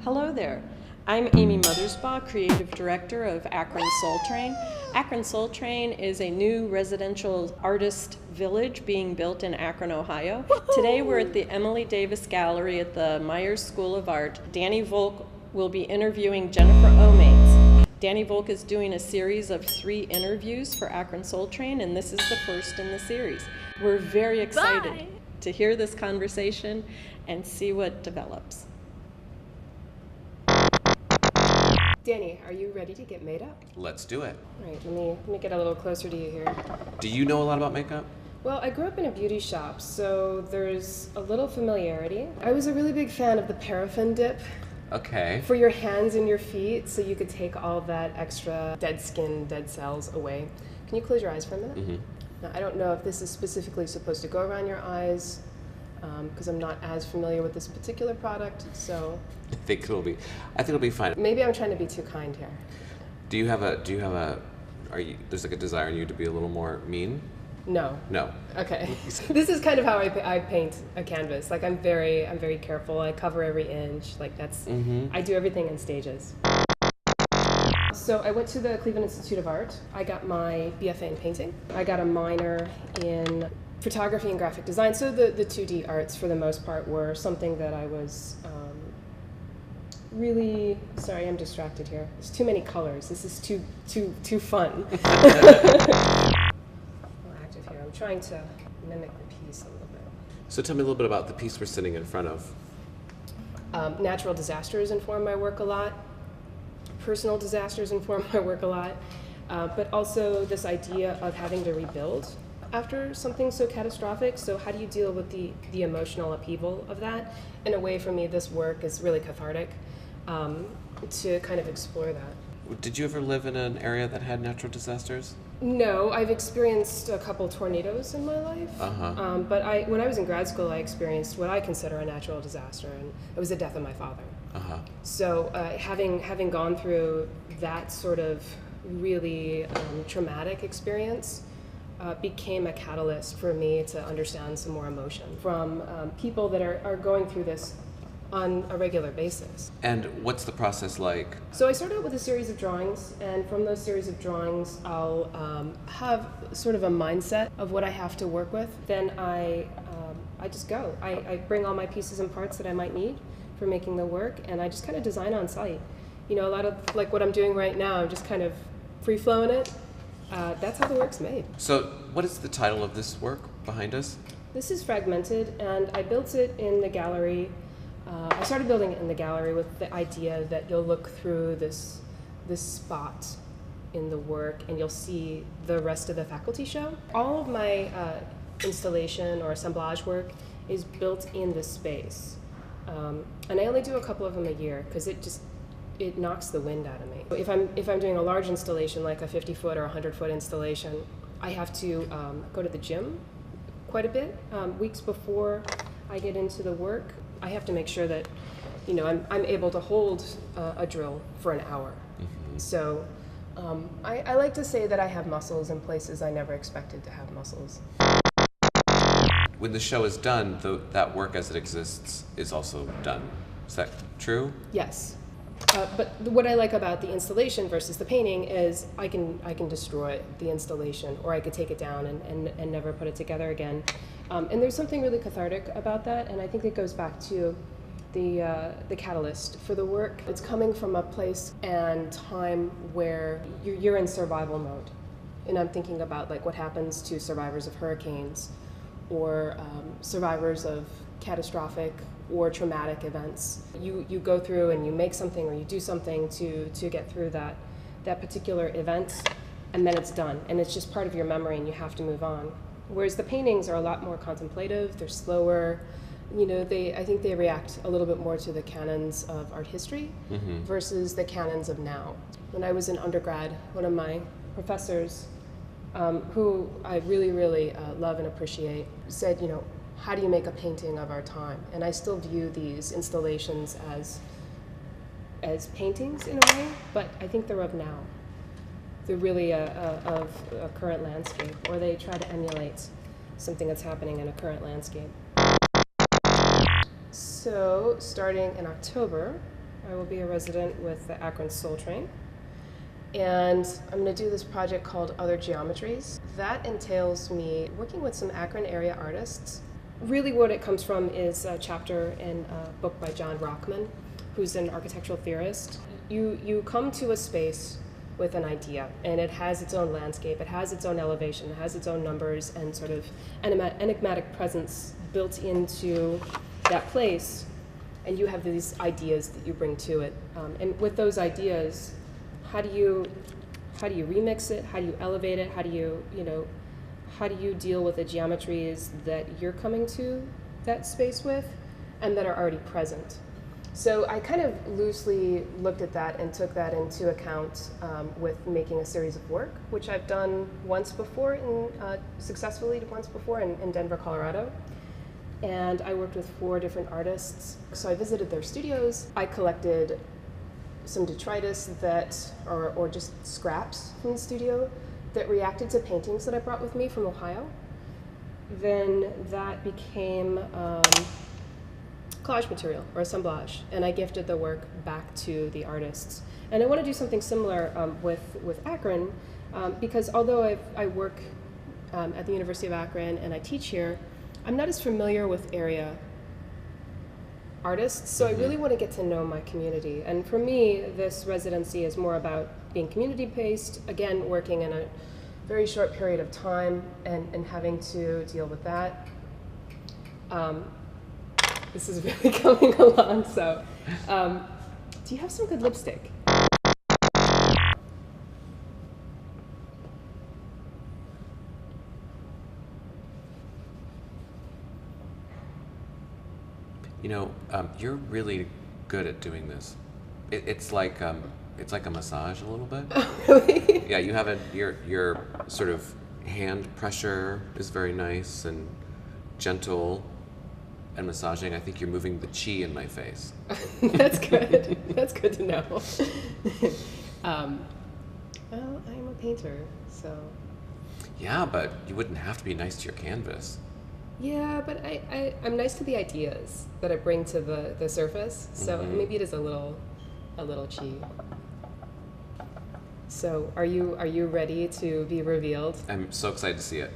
Hello there. I'm Amy Mothersbaugh, Creative Director of Akron Soul Train. Akron Soul Train is a new residential artist village being built in Akron, Ohio. Woo-hoo! Today we're at the Emily Davis Gallery at the Myers School of Art. Danny Volk will be interviewing Jennifer Omaitzz. Danny Volk is doing a series of 3 interviews for Akron Soul Train, and this is the first in the series. We're very excited to hear this conversation and see what develops. Danny, are you ready to get made up? Let's do it. All right, let me get a little closer to you here. Do you know a lot about makeup? Well, I grew up in a beauty shop, so there's a little familiarity. I was a really big fan of the paraffin dip. Okay. For your hands and your feet, so you could take all that extra dead skin, dead cells away. Can you close your eyes for a minute? Mm-hmm. Now, I don't know if this is specifically supposed to go around your eyes, because I'm not as familiar with this particular product, so. I think it'll be fine. Maybe I'm trying to be too kind here. There's like a desire in you to be a little more mean? No. No. Okay. This is kind of how I paint a canvas. Like I'm very careful. I cover every inch. Like that's, I do everything in stages. So I went to the Cleveland Institute of Art. I got my BFA in painting. I got a minor in photography and graphic design. So the 2D arts for the most part were something that I was really, sorry, I'm distracted here. There's too many colors. This is too fun. I'm trying to mimic the piece a little bit. So tell me a little bit about the piece we're sitting in front of. Natural disasters inform my work a lot. Personal disasters inform my work a lot. But also this idea of having to rebuild after something so catastrophic. So how do you deal with the emotional upheaval of that? In a way, for me, this work is really cathartic to kind of explore that. Did you ever live in an area that had natural disasters? No, I've experienced a couple tornadoes in my life. But when I was in grad school, I experienced what I consider a natural disaster, and it was the death of my father. So having gone through that sort of really traumatic experience became a catalyst for me to understand some more emotion from people that are going through this on a regular basis. And what's the process like? So I started out with a series of drawings, and from those series of drawings, I'll have sort of a mindset of what I have to work with. Then I just go. I bring all my pieces and parts that I might need for making the work, and I just kind of design on site. You know, a lot of like what I'm doing right now, I'm just kind of free-flowing it. That's how the work's made. So what is the title of this work behind us? This is Fragmented, and I built it in the gallery. I started building it in the gallery with the idea that you'll look through this spot in the work and you'll see the rest of the faculty show. All of my installation or assemblage work is built in this space. And I only do a couple of them a year because it knocks the wind out of me. If I'm doing a large installation like a 50-foot or 100-foot installation, I have to go to the gym quite a bit weeks before I get into the work. I have to make sure that, you know, I'm able to hold a drill for an hour. So I like to say that I have muscles in places I never expected to have muscles. When the show is done, that work as it exists is also done. Is that true? Yes. But what I like about the installation versus the painting is I can destroy the installation, or I could take it down and never put it together again. And there's something really cathartic about that, and I think it goes back to the catalyst for the work. It's coming from a place and time where you're in survival mode. And I'm thinking about like what happens to survivors of hurricanes or survivors of catastrophic or traumatic events. You go through and you make something or you do something to get through that particular event, and then it's done. And it's just part of your memory and you have to move on. Whereas the paintings are a lot more contemplative, they're slower. You know, I think they react a little bit more to the canons of art history versus the canons of now. When I was in undergrad, one of my professors, who I really, really love and appreciate, said, you know, how do you make a painting of our time? And I still view these installations as paintings in a way, but I think they're of now. They're really of a current landscape, or they try to emulate something that's happening in a current landscape. So starting in October, I will be a resident with the Akron Soul Train. And I'm going to do this project called Other Geometries. That entails me working with some Akron area artists. Really what it comes from is a chapter in a book by John Rockman, who's an architectural theorist. You come to a space with an idea, and it has its own landscape, it has its own elevation, it has its own numbers and sort of enigmatic presence built into that place, and you have these ideas that you bring to it. And with those ideas, how do you remix it? How do you elevate it? How do you deal with the geometries that you're coming to that space with and that are already present? So I kind of loosely looked at that and took that into account with making a series of work, which I've done once before, successfully once before in Denver, Colorado. And I worked with 4 different artists. So I visited their studios. I collected some detritus or just scraps from the studio that reacted to paintings that I brought with me from Ohio. Then that became collage material or assemblage, and I gifted the work back to the artists. And I want to do something similar with Akron, because although I work at the University of Akron and I teach here, I'm not as familiar with area artists, so I really want to get to know my community. And for me, this residency is more about being community-based, again, working in a very short period of time and having to deal with that. This is really coming along, so do you have some good lipstick? You know, you're really good at doing this. It's like a massage a little bit. Really? Yeah, you have your sort of hand pressure is very nice and gentle and massaging. I think you're moving the chi in my face. That's good. That's good to know. Well, I'm a painter, so. Yeah, but you wouldn't have to be nice to your canvas. Yeah, but I'm nice to the ideas that I bring to the surface, so maybe it is a little chi. So are you ready to be revealed? I'm so excited to see it.